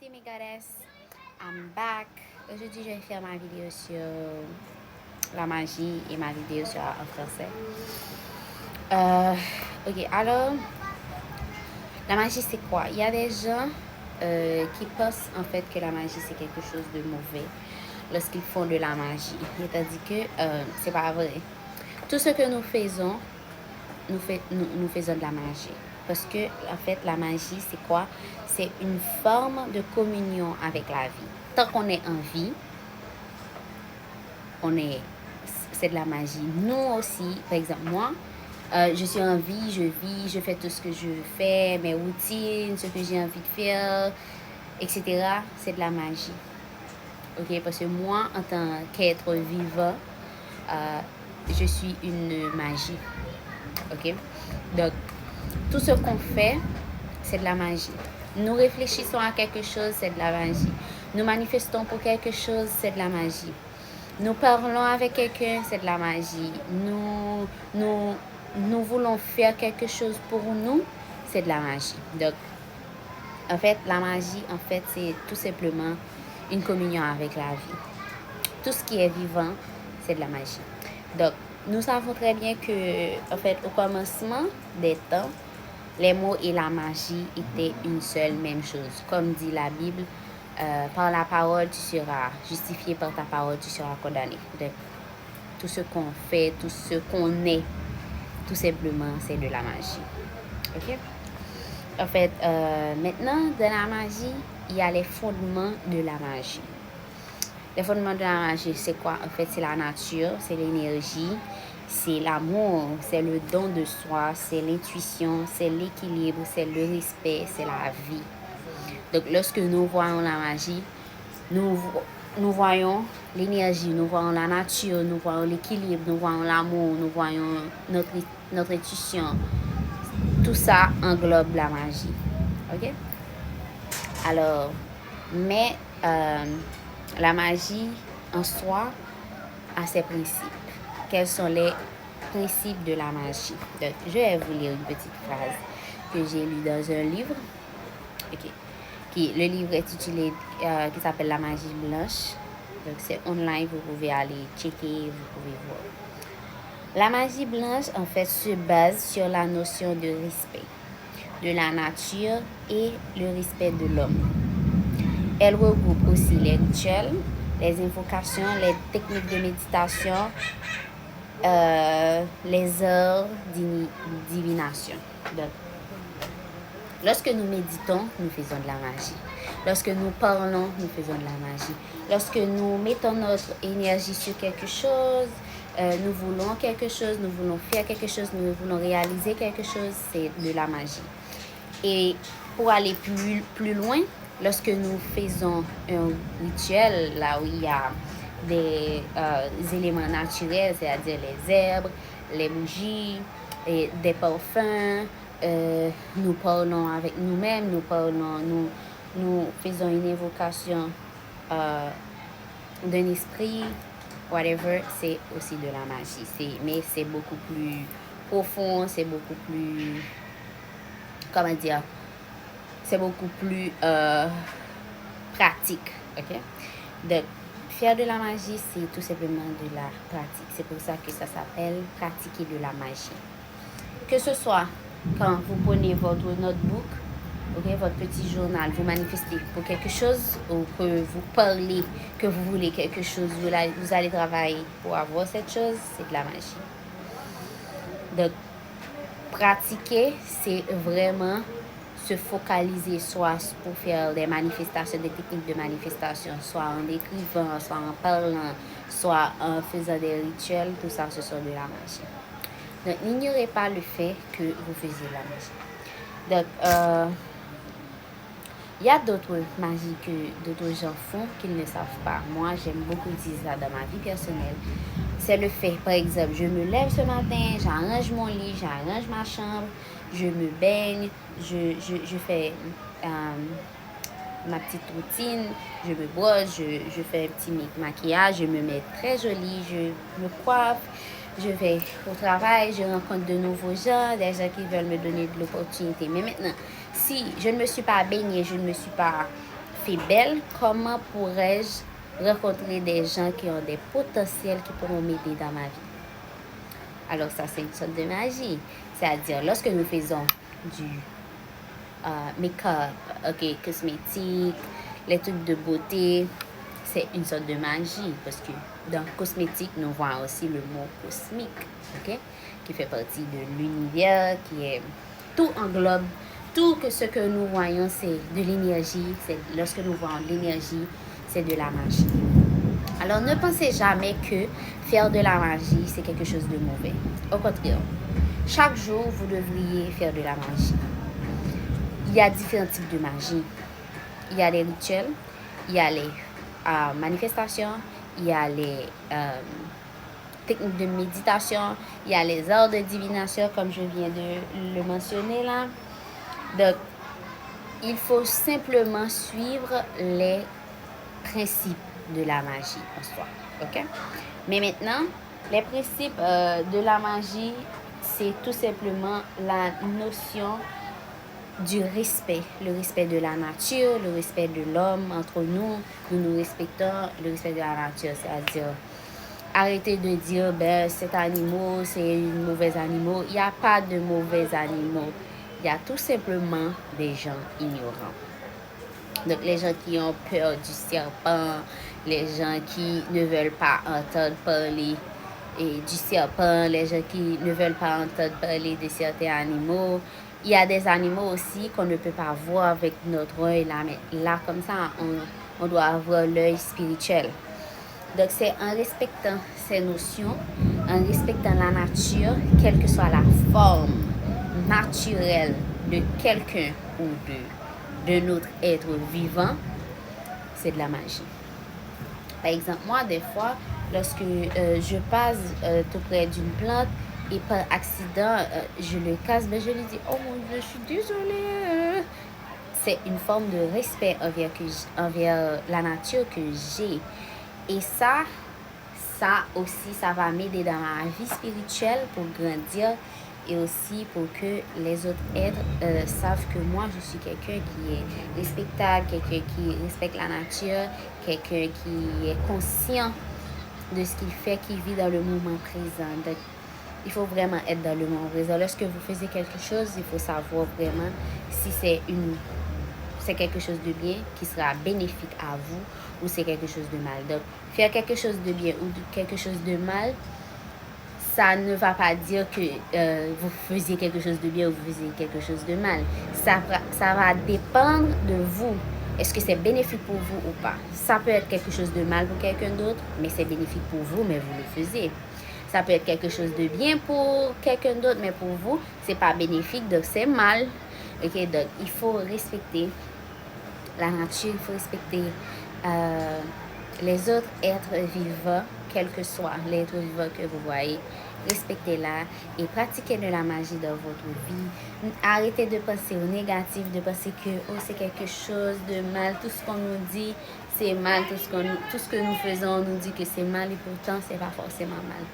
c'est Megadeth. I'm back. Aujourd'hui, je vais faire ma vidéo sur la magie et ma vidéo en français. Ok, alors, la magie, c'est quoi? Il y a des gens qui pensent en fait que la magie, c'est quelque chose de mauvais lorsqu'ils font de la magie. C'est-à-dire que c'est pas vrai. Tout ce que nous faisons, nous faisons de la magie. Parce que, en fait, la magie, c'est quoi? C'est une forme de communion avec la vie. Tant qu'on est en vie, c'est de la magie. Nous aussi, par exemple, moi, je suis en vie, je fais tout ce que je fais, mes routines, ce que j'ai envie de faire, etc. C'est de la magie. Ok? Parce que moi, en tant qu'être vivant, je suis une magie. Ok? Donc, tout ce qu'on fait, c'est de la magie. Nous réfléchissons à quelque chose, c'est de la magie. Nous manifestons pour quelque chose, c'est de la magie. Nous parlons avec quelqu'un, c'est de la magie. Nous voulons faire quelque chose pour nous, c'est de la magie. Donc, en fait, la magie, en fait, c'est tout simplement une communion avec la vie. Tout ce qui est vivant, c'est de la magie. Donc, nous savons très bien que, en fait, au commencement des temps, les mots et la magie étaient une seule même chose. Comme dit la Bible, par la parole, tu seras justifié, par ta parole, tu seras condamné. Donc, tout ce qu'on fait, tout ce qu'on est, tout simplement, c'est de la magie. Ok? En fait, maintenant, dans la magie, il y a les fondements de la magie. Les fondements de la magie, c'est quoi? En fait, c'est la nature, c'est l'énergie, c'est l'amour, c'est le don de soi, c'est l'intuition, c'est l'équilibre, c'est le respect, c'est la vie. Donc, lorsque nous voyons la magie, nous voyons l'énergie, nous voyons la nature, nous voyons l'équilibre, nous voyons l'amour, nous voyons notre intuition. Tout ça englobe la magie. Ok? Alors, mais la magie en soi a ses principes. Quels sont les principes de la magie? Donc, je vais vous lire une petite phrase que j'ai lue dans un livre. Ok. Le livre est intitulé, qui s'appelle La magie blanche. Donc, c'est online, vous pouvez aller checker, vous pouvez voir. La magie blanche, en fait, se base sur la notion de respect de la nature et le respect de l'homme. Elle regroupe aussi les rituels, les invocations, les techniques de méditation, les heures de divination. Donc, lorsque nous méditons, nous faisons de la magie. Lorsque nous parlons, nous faisons de la magie. Lorsque nous mettons notre énergie sur quelque chose, nous voulons quelque chose, nous voulons faire quelque chose, nous voulons réaliser quelque chose, c'est de la magie. Et pour aller plus loin, lorsque nous faisons un rituel, là où il y a des éléments naturels, c'est-à-dire les herbes, les bougies, et des parfums, nous parlons avec nous-mêmes, nous faisons une évocation d'un esprit, whatever, c'est aussi de la magie. Mais c'est beaucoup plus profond, c'est beaucoup plus, comment dire, c'est beaucoup plus pratique. Ok? Donc, faire de la magie, c'est tout simplement de la pratique. C'est pour ça que ça s'appelle pratiquer de la magie. Que ce soit quand vous prenez votre notebook, okay, votre petit journal, vous manifestez pour quelque chose, ou que vous parlez, que vous voulez quelque chose, vous allez travailler pour avoir cette chose, c'est de la magie. Donc, pratiquer, c'est vraiment se focaliser soit pour faire des manifestations, des techniques de manifestation, soit en écrivant, soit en parlant, soit en faisant des rituels, tout ça, ce sont de la magie. Donc, n'ignorez pas le fait que vous faisiez de la magie. Donc, il y a d'autres magies que d'autres gens font qu'ils ne savent pas. Moi, j'aime beaucoup utiliser ça dans ma vie personnelle. C'est le fait, par exemple, je me lève ce matin, j'arrange mon lit, j'arrange ma chambre, je me baigne, je fais ma petite routine, je me brosse, je fais un petit maquillage, je me mets très jolie, je me coiffe, je vais au travail, je rencontre de nouveaux gens, des gens qui veulent me donner de l'opportunité. Mais maintenant, si je ne me suis pas baignée, je ne me suis pas fille belle, comment pourrais-je rencontrer des gens qui ont des potentiels qui pourront m'aider dans ma vie? Alors ça, c'est une sorte de magie. C'est-à-dire, lorsque nous faisons du make-up, ok, cosmétique, les trucs de beauté, c'est une sorte de magie parce que dans cosmétique, nous voyons aussi le mot cosmique, ok, qui fait partie de l'univers, qui est tout englobe, tout que ce que nous voyons, c'est de l'énergie. C'est lorsque nous voyons de l'énergie, c'est de la magie. Alors ne pensez jamais que faire de la magie, c'est quelque chose de mauvais. Au contraire, chaque jour, vous devriez faire de la magie. Il y a différents types de magie. Il y a les rituels, il y a les manifestations, il y a les techniques de méditation, il y a les arts de divination, comme je viens de le mentionner là. Donc, il faut simplement suivre les principes de la magie en soi. Ok? Mais maintenant, les principes de la magie, c'est tout simplement la notion du respect, le respect de la nature, le respect de l'homme entre nous, nous respectons le respect de la nature, c'est-à-dire arrêtez de dire ben cet animal c'est un mauvais animal. Il n'y a pas de mauvais animaux, il y a tout simplement des gens ignorants. Donc les gens qui ont peur du serpent, les gens qui ne veulent pas entendre parler et du serpent, les gens qui ne veulent pas entendre parler de certains animaux. Il y a des animaux aussi qu'on ne peut pas voir avec notre œil là, mais là comme ça, on doit avoir l'œil spirituel. Donc c'est en respectant ces notions, en respectant la nature, quelle que soit la forme naturelle de quelqu'un ou de notre être vivant, c'est de la magie. Par exemple, moi, des fois, lorsque je passe tout près d'une plante et par accident, je le casse, ben, je lui dis, oh mon Dieu, je suis désolée. C'est une forme de respect envers la nature que j'ai. Et ça aussi, ça va m'aider dans ma vie spirituelle pour grandir et aussi pour que les autres êtres savent que moi, je suis quelqu'un qui est respectable, quelqu'un qui respecte la nature, quelqu'un qui est conscient de ce qu'il fait, qui vit dans le moment présent. Donc, il faut vraiment être dans le moment présent. Lorsque vous faites quelque chose, il faut savoir vraiment si c'est quelque chose de bien qui sera bénéfique à vous ou c'est quelque chose de mal. Donc, faire quelque chose de bien ou quelque chose de mal, ça ne va pas dire que vous faisiez quelque chose de bien ou vous faisiez quelque chose de mal. Ça va dépendre de vous. Est-ce que c'est bénéfique pour vous ou pas? Ça peut être quelque chose de mal pour quelqu'un d'autre, mais c'est bénéfique pour vous, mais vous le faisiez. Ça peut être quelque chose de bien pour quelqu'un d'autre, mais pour vous, c'est pas bénéfique, donc c'est mal. Ok, donc il faut respecter la nature, il faut respecter les autres êtres vivants, quel que soit l'être vivant que vous voyez. Respectez-la et pratiquez de la magie dans votre vie. Arrêtez de penser au négatif, de penser que oh, c'est quelque chose de mal. Tout ce qu'on nous dit, c'est mal. Tout ce que nous faisons, on nous dit que c'est mal et pourtant, c'est pas forcément mal.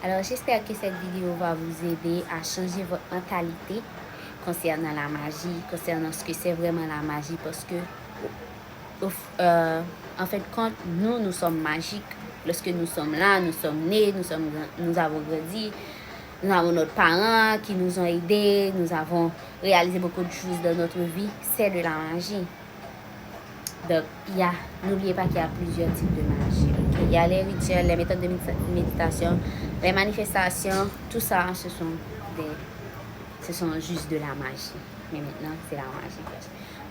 Alors, j'espère que cette vidéo va vous aider à changer votre mentalité concernant la magie, concernant ce que c'est vraiment la magie, parce que en fait, quand nous sommes magiques, lorsque nous sommes là, nous sommes nés, nous avons grandi, nous avons nos parents qui nous ont aidés, nous avons réalisé beaucoup de choses dans notre vie, c'est de la magie. Donc, n'oubliez pas qu'il y a plusieurs types de magie. Okay? Il y a les rituels, les méthodes de méditation, les manifestations, tout ça, ce sont juste de la magie. Mais maintenant, c'est la magie.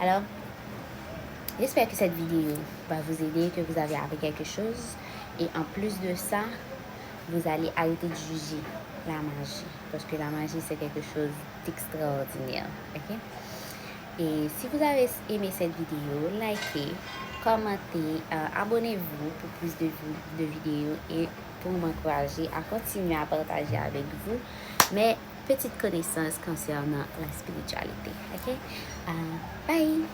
Alors, j'espère que cette vidéo va vous aider, que vous avez appris quelque chose. Et en plus de ça, vous allez arrêter de juger la magie. Parce que la magie, c'est quelque chose d'extraordinaire. Okay? Et si vous avez aimé cette vidéo, likez, commentez, abonnez-vous pour plus de vidéos et pour m'encourager à continuer à partager avec vous mes petites connaissances concernant la spiritualité. Okay? Bye!